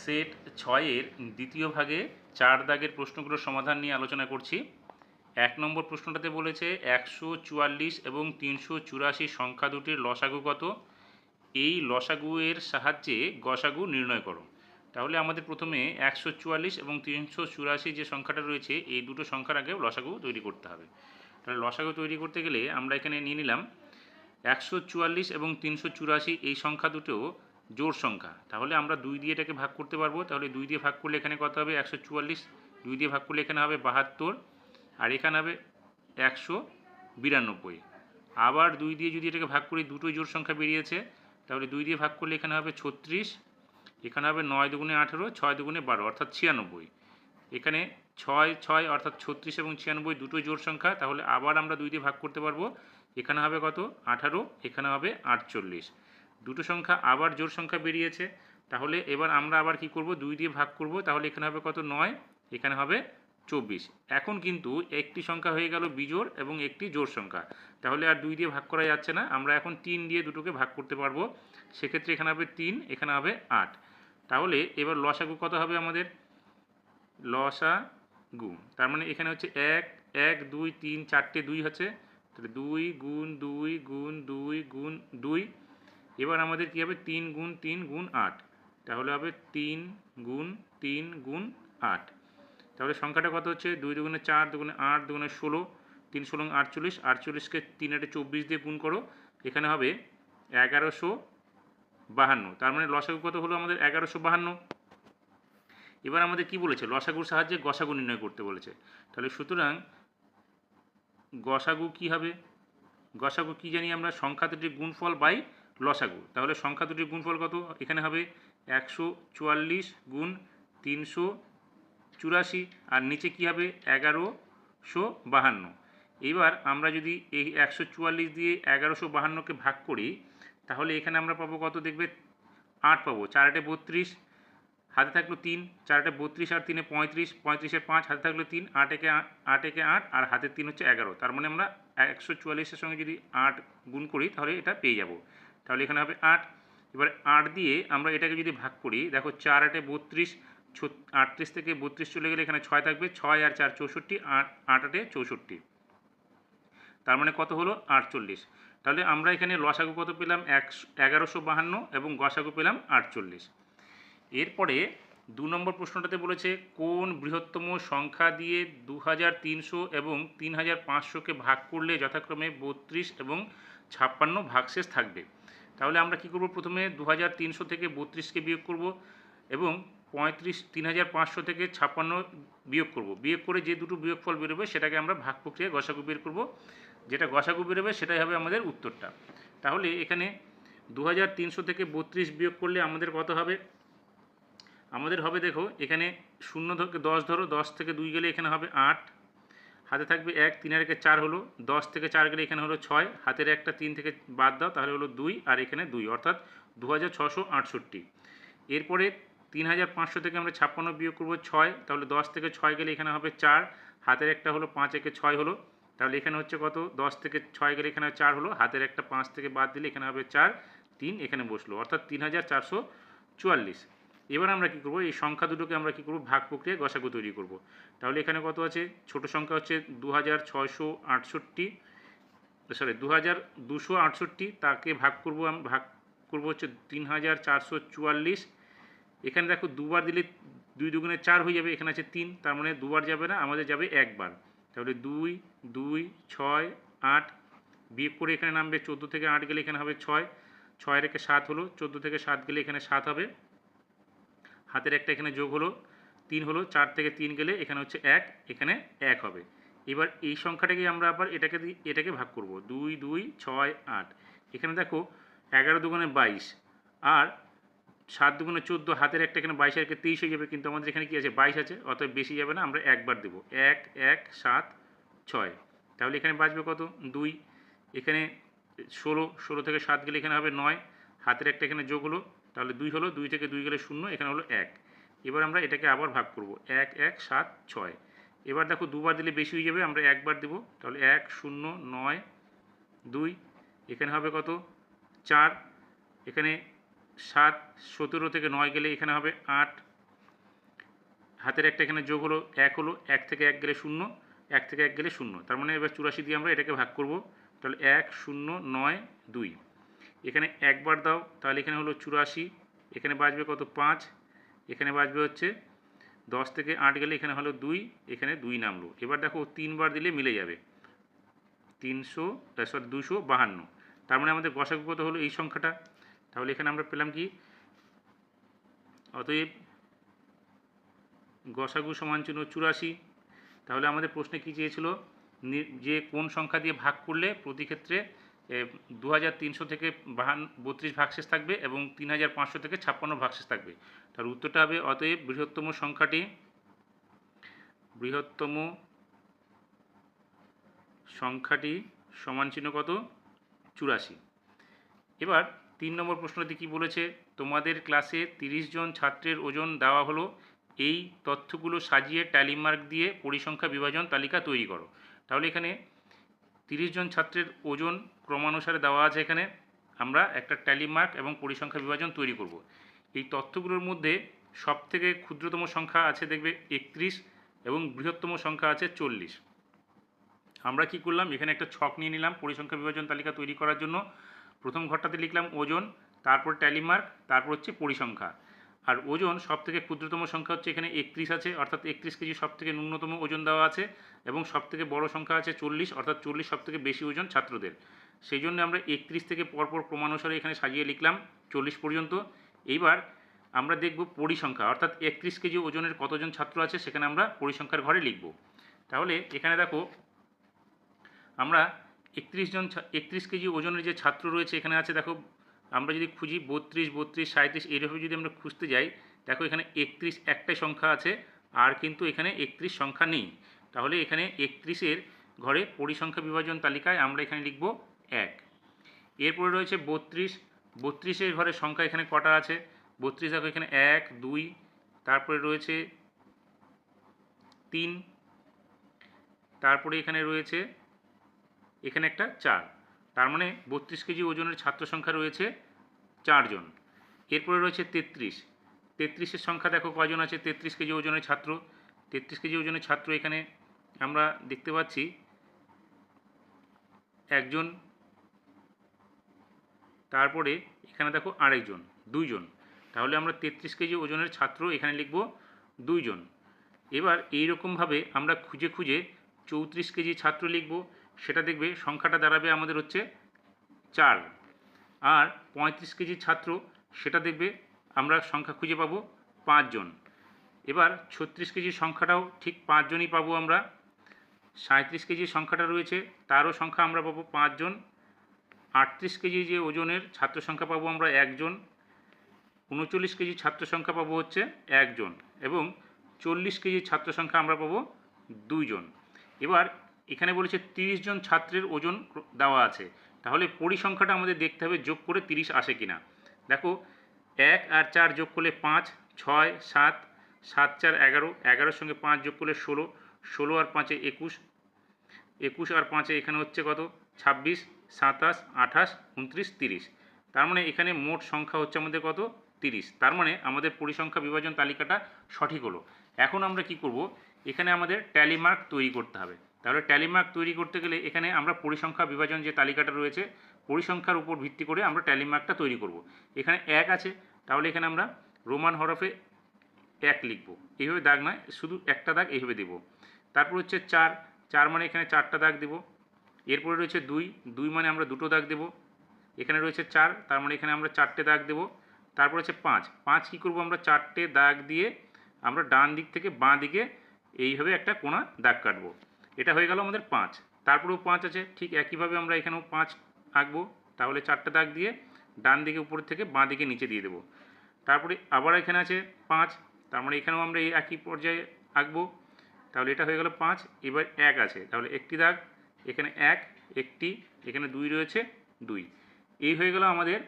Set 6-এর দ্বিতীয় ভাগে 4 দাগের প্রশ্নগুলোর সমাধান নিয়ে আলোচনা করছি। 1 নম্বর প্রশ্নটাতে বলেছে 144 এবং 384 সংখ্যা দুটির লসাগু কত? এই লসাগু এর সাহায্যে গসাগু নির্ণয় করো। তাহলে আমাদের প্রথমে 144 এবং 384 যে সংখ্যাটা রয়েছে এই দুটো সংখ্যার আগে লসাগু তৈরি করতে হবে। তাহলে লসাগু তৈরি করতে গেলে আমরা এখানে নিয়ে নিলাম 144 এবং 384 এই সংখ্যা দুটো জোড় সংখ্যা। তাহলে আমরা 2 দিয়ে এটাকে ভাগ করতে পারবো। তাহলে 2 দিয়ে ভাগ করলে এখানে কত হবে? 144। 2 দিয়ে ভাগ করলে এখানে হবে 72 আর এখানে হবে 192। আবার 2 দিয়ে যদি এটাকে ভাগ করি, দুটোই জোড় সংখ্যা বেরিয়েছে। তাহলে 2 দিয়ে ভাগ করলে এখানে হবে 36, এখানে হবে 9 দুগুণে 18, 6 দুগুণে 12 অর্থাৎ 96। এখানে 6 6 অর্থাৎ 36 এবং 96 দুটোই জোড় সংখ্যা। তাহলে আবার আমরা 2 দিয়ে ভাগ করতে পারবো। এখানে হবে কত? 18, এখানে হবে 48। দুটো সংখ্যা আবার জোড় সংখ্যা বেরিয়েছে। তাহলে এবার আমরা আবার কি করব? 2 দিয়ে ভাগ করব। তাহলে এখানে হবে কত? 9, এখানে হবে 24। এখন কিন্তু একটি সংখ্যা হয়ে গেল বিজোড় এবং একটি জোড় সংখ্যা। তাহলে আর 2 দিয়ে ভাগ করা যাচ্ছে না। আমরা এখন 3 দিয়ে দুটোকে ভাগ করতে পারবো। সেক্ষেত্রে এখানে হবে 3, এখানে হবে 8। তাহলে এবার লসাগু কত হবে আমাদের? লসাগু তার মানে এখানে হচ্ছে 1 1 2 3 4টে 2 হচ্ছে। তাহলে 2 গুণ 2 গুণ 2 গুণ 2। এবার আমাদের কী হবে? 3 গুণ 3 গুণ 8। তাহলে হবে 3 গুণ 3 গুণ 8। তাহলে সংখ্যাটা কত হচ্ছে? 2 দুগুণে 4 দুগুণে 8 দুগুণে 16, 3 16 48। 48কে 3 8 24 দিয়ে গুণ করো। এখানে হবে 1152। তার মানে লসাগু কত হলো আমাদের? 1152। এবার আমাদের কি বলেছে? লসাগুর সাহায্যে গসাগু নির্ণয় করতে বলেছে। তাহলে সুতরাং গসাগু কি হবে? গসাগু কি জানি আমরা? সংখ্যা দুটির গুণফল বাই লসাগু। তাহলে সংখ্যা দুটির গুণফল কত? এখানে হবে 144 গুণ 384 আর নিচে কি হবে? 1152। এবার আমরা যদি এই 144 দিয়ে 1152কে ভাগ করি, তাহলে এখানে আমরা পাবো কত? দেখবে 8 পাবো। 4 8 32, হাতে থাকলো 3, 4 8 32 আর 3 35, 35 5, হাতে থাকলো 3, 8 একে 8 আর হাতের 3 হচ্ছে 11। তার মানে আমরা 144-এর সঙ্গে যদি 8 গুণ করি তাহলে এটা পেয়ে যাব। তাহলে এখানে হবে 8। এবার 8 দিয়ে আমরা এটাকে যদি ভাগ করি, দেখো 4 8 32, 38 থেকে 32 চলে গেলে এখানে 6 থাকবে। 6 আর 4 64, 8 8 64। তার মানে কত হলো? 48। তাহলে আমরা এখানে লসাগু কত পেলাম? 1152 এবং গসাগু পেলাম 48। এরপরে 2 নম্বর প্রশ্নটাতে বলেছে কোন বৃহত্তম সংখ্যা দিয়ে 2300 এবং 3500কে ভাগ করলে যথাক্রমে 32 এবং 56 ভাগশেষ থাকবে। তাহলে আমরা কি করব? প্রথমে 2300 থেকে 32কে বিয়োগ করব এবং 3500 থেকে 56 বিয়োগ করব। বিয়োগ করে যে দুটো বিয়োগফল বেরোবে সেটাকে আমরা ভাগ প্রক্রিয়ায় গসাগু বের করব। যেটা গসাগু বেরোবে সেটাই হবে আমাদের উত্তরটা। তাহলে এখানে 2300 থেকে 32 বিয়োগ করলে আমাদের কত হবে? আমাদের হবে, দেখো এখানে 0 থেকে 10 ধরো, 10 থেকে 2 গেলে এখানে হবে 8, হাতে থাকবে 1, 3 আর 1 4 হলো, 10 থেকে 4 গেলে এখানে হলো 6, হাতের একটা 3 থেকে বাদ দাও তাহলে হলো 2 আর এখানে 2 অর্থাৎ 2668। এরপরে 3500 থেকে আমরা 56 বিয়োগ করবো 6, তাহলে 10 থেকে 6 গেলে এখানে হবে 4, হাতের একটা হলো 5 একে 6 হলো, তাহলে এখানে হচ্ছে কত? 10 থেকে 6 গেলে এখানে 4 হলো, হাতের একটা 5 থেকে বাদ দিলে এখানে হবে 4, 3 এখানে বসলো অর্থাৎ 3444। এবার আমরা কি করব? এই সংখ্যা দুটোকে আমরা কি করব? ভাগ প্রক্রিয়ায় গসাগু তৈরি করব। তাহলে এখানে কত আছে? ছোট সংখ্যা হচ্ছে 2268, তাকে ভাগ করব হচ্ছে 3444। এখানে দেখো দুবার দিলে 2 দুগুণে 4 হয়ে যাবে, এখানে আছে 3, তার মানে দুবার যাবে না, আমাদের যাবে একবার। তাহলে 2 2 6 8 বিয়োগ করে এখানে নামবে 14 থেকে 8 গেলে এখানে হবে 6, 6 রেখে 7 হলো, 14 থেকে 7 গেলে এখানে 7 হবে, হাতের একটা এখানে যোগ হলো, 3 হলো, 4 থেকে 3 গেলে এখানে হচ্ছে 1, এখানে 1 হবে। এবার এই সংখ্যাটাকে আমরা আবার এটাকে ভাগ করব। 2 2 6 8, এখানে দেখো 11 দুগুণে 22 আর 7 দুগুণে 14, হাতের একটা এখানে 22 আর 23 হয়ে যাবে, কিন্তু আমাদের এখানে কি আছে? 22 আছে, অতএব বেশি যাবে না, আমরা একবার দেবো। 1 1 7 6, তাহলে এখানে বাঁচবে কত? 2। এখানে 16 থেকে 7 গেলে এখানে হবে 9, হাতের একটা এখানে যোগ হলো, তাহলে 2 হলো, 2 থেকে 2 গেলে 0, এখানে হলো 1। এবার আমরা এটাকে আবার ভাগ করব। 1 1 7 6। এবার দেখো দুবার দিলে বেশি হয়ে যাবে, আমরা একবার দেব, তাহলে 1 0 9 2, এখানে হবে কত? 4, এখানে 7 17 থেকে 9 গেলে এখানে হবে 8, হাতের একটা এখানে যোগ হলো, 1 হলো, 1 থেকে 1 গেলে 0, 1 থেকে 1 গেলে 0, তার মানে এবার 84 দিয়ে আমরা এটাকে ভাগ করব, তাহলে 1 0 9 2, এখানে একবার দাও, তাহলে এখানে হলো 84, এখানে বাঁচবে কত 5, এখানে বাঁচবে হচ্ছে 10 থেকে 8 গেলে এখানে হলো 2, এখানে 2 নামলো। এবার দেখো 3 বার দিলে মিলে যাবে, 252, তার মানে আমাদের গসাগু কত হলো এই সংখ্যাটা। তাহলে এখানে আমরা পেলাম কি, অতএব গসাগু সমান চিহ্ন 84। তাহলে আমাদের প্রশ্নে কি চেয়েছিল, যে কোন সংখ্যা দিয়ে ভাগ করলে প্রতি ক্ষেত্রে 2300 থেকে 32 ভাগশেষ থাকবে এবং 3500 থেকে 56 ভাগশেষ থাকবে। তার উত্তরটা হবে অতএব বৃহত্তম সংখ্যাটি সমান চিহ্ন কত 84। এবার 3 নম্বর প্রশ্নটি কি বলেছে, তোমাদের ক্লাসে 30 জন ছাত্রের ওজন দেওয়া হলো, এই তথ্যগুলো সাজিয়ে ট্যালি মার্ক দিয়ে পরিসংখ্যা বিভাজন তালিকা তৈরি করো। তাহলে এখানে 30 জন ছাত্রের ওজন ক্রমানুসারে দেওয়া আছে, এখানে আমরা একটা ট্যালি মার্ক এবং পরিসংখ্যা বিভাজন তৈরি করব। এই তথ্যগুলোর মধ্যে সবথেকে ক্ষুদ্রতম সংখ্যা আছে দেখবে 31 এবং বৃহত্তম সংখ্যা আছে 40। আমরা কি করলাম, এখানে একটা ছক নিয়ে নিলাম পরিসংখ্যা বিভাজন তালিকা তৈরি করার জন্য। প্রথম ঘরটাতে লিখলাম ওজন, তারপর ট্যালি মার্ক, তারপর হচ্ছে পরিসংখ্যা। আর ওজন সবথেকে ক্ষুদ্রতম সংখ্যা হচ্ছে এখানে 31 আছে, অর্থাৎ 31 কেজি সবথেকে ন্যূনতম ওজন দেওয়া আছে, এবং সবথেকে বড় সংখ্যা আছে 40, অর্থাৎ 40 সবথেকে বেশি ওজন ছাত্রদের। সেই জন্য আমরা 31 থেকে পরপর ক্রমানুসারে এখানে সাজিয়ে লিখলাম 40 পর্যন্ত। এইবার আমরা দেখব পরিসংখ্যা, অর্থাৎ 31 কেজি ওজনের কতজন ছাত্র আছে সেখানে আমরা পরিসংখ্যার ঘরে লিখব। তাহলে এখানে দেখো আমরা 31 কেজি ওজনের যে ছাত্র রয়েছে এখানে আছে, দেখো আমরা যদি খুঁজি 32 32 37 এইভাবে যদি আমরা খুঁজতে যাই, দেখো এখানে 31 একটাই সংখ্যা আছে, আর কিন্তু এখানে 31 সংখ্যা নেই। তাহলে এখানে 31-এর ঘরে পরিসংখ্যা বিভাজন তালিকায় আমরা এখানে লিখব 1। এরপরে রয়েছে 32, 32-এর ঘরে সংখ্যা এখানে কটা আছে, 32 দেখো এখানে 1 2, তারপরে রয়েছে 3, তারপরে এখানে রয়েছে এখানে একটা 4, তার মানে 32 কেজি ওজনের ছাত্র সংখ্যা রয়েছে 4 জন। এরপরে রয়েছে 33, 33-এর সংখ্যা দেখো কয়জন আছে, 33 কেজি ওজনের ছাত্র, 33 কেজি ওজনের ছাত্র এখানে আমরা দেখতে পাচ্ছি একজন, তারপরে এখানে দেখো আরেকজন, 2 জন। তাহলে আমরা 33 কেজি ওজনের ছাত্র এখানে লিখব 2 জন। এবার এইরকমভাবে আমরা খুঁজে খুঁজে 34 কেজি ছাত্র লিখব, সেটা দেখবে সংখ্যাটা দাঁড়াবে আমাদের হচ্ছে 4। আর 35 কেজি ছাত্র সেটা দেখবে আমরা সংখ্যা খুঁজে পাবো 5 জন। এবার 36 কেজি সংখ্যাটাও ঠিক 5 জনই পাবো আমরা। 37 কেজি সংখ্যাটা রয়েছে তারও সংখ্যা আমরা পাবো 5 জন। 38 কেজি যে ওজনের ছাত্র সংখ্যা পাবো আমরা 1 জন। 39 কেজি ছাত্র সংখ্যা পাবো হচ্ছে 1 জন, এবং 40 কেজি ছাত্র সংখ্যা আমরা পাবো 2 জন। এবার এখানে বলেছে 30 জন ছাত্রের ওজন দেওয়া আছে, তাহলে পরিসংখ্যাটা আমাদের দেখতে হবে যোগ করে 30 আসে কিনা। দেখো 1 আর 4 যোগ করলে 5, 6 7, 7 4 11, 11-এর সঙ্গে 5 যোগ করলে 16, 16 আর 5-এ 21, 21 আর 5-এ এখানে হচ্ছে কত 26, 27, 28, 29, 30। তার মানে এখানে মোট সংখ্যা হচ্ছে আমাদের কত 30। তার মানে আমাদের পরিসংখ্যা বিভাজন তালিকাটা সঠিক হলো। এখন আমরা কি করব, এখানে আমাদের ট্যালি মার্ক তৈরি করতে হবে। তাহলে ট্যালি মার্ক তৈরি করতে গেলে এখানে আমরা পরিসংখ্যা বিভাজন যে তালিকাটা রয়েছে পরিসংখ্যার উপর ভিত্তি করে আমরা ট্যালি মার্কটা তৈরি করব। এখানে 1 আছে, তাহলে এখানে আমরা রোমান হরফে 1 লিখব, এইভাবে দাগ নয়, শুধু একটা দাগ এইভাবে দেব। তারপর হচ্ছে 4, 4 মানে এখানে 4টা দাগ দেব। এরপরে রয়েছে 2, 2 মানে আমরা 2টো দাগ দেব। এখানে রয়েছে 4, তার মানে এখানে আমরা 4টে দাগ দেব। তারপর হচ্ছে 5, 5 কী করবো আমরা 4টে দাগ দিয়ে আমরা ডান দিক থেকে বাঁ দিকে এইভাবে একটা কোণা দাগ কাটবো। এটা হয়ে গেল আমাদের 5। তারপরেও 5 আছে, ঠিক একইভাবে আমরা এখানেও 5 আঁকবো, তাহলে 4টে দাগ দিয়ে ডান দিকে উপর থেকে বাঁ দিকে নিচে দিয়ে দেবো। তারপরে আবার এখানে আছে 5, তার মানে এখানেও আমরা এই একই পর্যায়ে আঁকবো, তাহলে এটা হয়ে গেল 5। এবার 1 আছে, তাহলে একটি দাগ, এখানে 1 একটি, এখানে 2 রয়েছে 2। এই হয়ে গেল আমাদের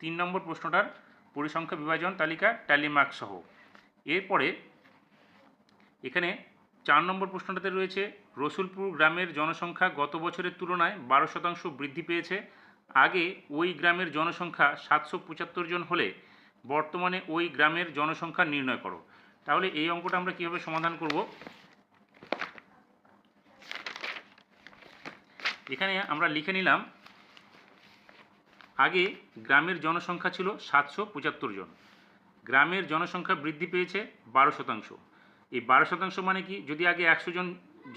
3 নম্বর প্রশ্নটার পরিসংখ্যা বিভাজন তালিকা ট্যালি মার্ক সহ। এরপরে এখানে 4 নম্বর প্রশ্নটাতে রয়েছে রসুলপুর গ্রামের জনসংখ্যা গত বছরের তুলনায় 12% বৃদ্ধি পেয়েছে। আগে ওই গ্রামের জনসংখ্যা 775 জন হলে বর্তমানে ওই গ্রামের জনসংখ্যা নির্ণয় করো। তাহলে এই অঙ্কটা আমরা কীভাবে সমাধান করব, এখানে আমরা লিখে নিলাম আগে গ্রামের জনসংখ্যা ছিল 775 জন, গ্রামের জনসংখ্যা বৃদ্ধি পেয়েছে 12%। এই 12% মানে কি, যদি আগে 100 জন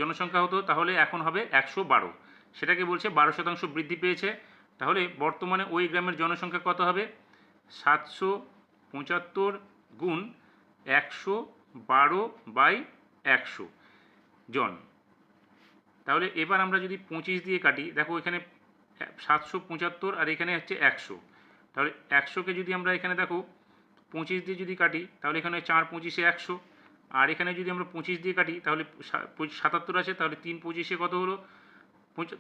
জনসংখ্যা হতো তাহলে এখন হবে 112, সেটাকে বলছে 12% বৃদ্ধি পেয়েছে। তাহলে বর্তমানে ওই গ্রামের জনসংখ্যা কত হবে, 775 গুণ 112/100 জন। তাহলে এবার আমরা যদি 25 দিয়ে কাটি, দেখো এখানে 775 আর এখানে হচ্ছে 100, তাহলে 100কে যদি আমরা এখানে দেখো 25 দিয়ে যদি কাটি তাহলে এখানে 4 25-এ 100, আর এখানে যদি আমরা 25 দিয়ে কাটি তাহলে 77 আছে, তাহলে 3 25-এ কত হলো,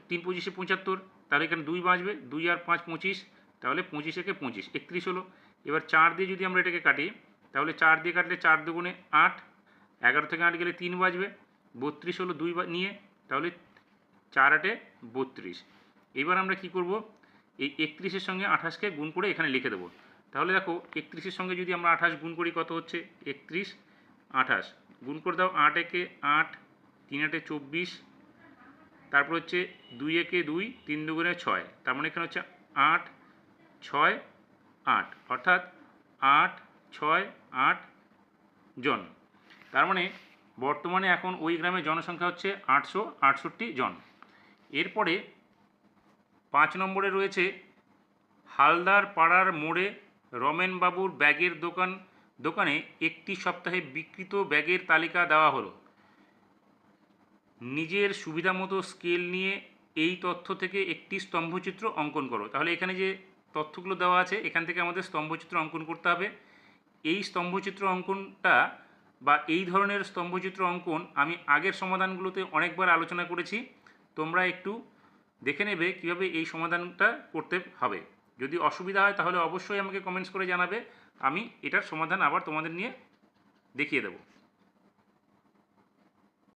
3 25-এ 75, তাহলে এখানে 2 বাঁচবে, 2 আর 5 25, তাহলে 25-এ 25 31 হলো। এবার 4 দিয়ে যদি আমরা এটাকে কাটি তাহলে 4 দিয়ে কাটলে 4 দুগুণে 8, 11 থেকে 8 গেলে 3 বাজবে, 32 হলো 2 নিয়ে, তাহলে 4 8-এ 32। এবার আমরা কি করব, এই 31-এর সঙ্গে 28-কে গুণ করে এখানে লিখে দেবো। তাহলে দেখো 31-এর সঙ্গে যদি আমরা 28 গুণ করি কত হচ্ছে, 31 28 গুণ করে দাও, 8 একে 8, 3 8-এ 24, তারপর হচ্ছে 2 একে 2, 3 দুগুণে 6, তার মানে এখানে হচ্ছে 8 6 8, অর্থাৎ 8 6 8 জন। তার মানে বর্তমানে এখন ওই গ্রামের জনসংখ্যা হচ্ছে 868 জন। এরপরে 5 নম্বরে রয়েছে হালদার পাড়ার মোড়ে রমেনবাবুর ব্যাগের দোকানে একটি সপ্তাহে বিক্রিত ব্যাগের তালিকা দেওয়া হলো। নিজের সুবিধামতো স্কেল নিয়ে এই তথ্য থেকে একটি স্তম্ভচিত্র অঙ্কন করো। তাহলে এখানে যে তথ্যগুলো দেওয়া আছে এখান থেকে আমাদের স্তম্ভচিত্র অঙ্কন করতে হবে। এই স্তম্ভচিত্র অঙ্কনটা বা এই ধরনের স্তম্ভচিত্র অঙ্কন আমি আগের সমাধানগুলোতে অনেকবার আলোচনা করেছি, তোমরা একটু দেখে নেবে কীভাবে এই সমাধানটা করতে হবে। যদি অসুবিধা হয় তাহলে অবশ্যই আমাকে কমেন্টস করে জানাবে, আমি এটার সমাধান আবার তোমাদের নিয়ে দেখিয়ে দেবো।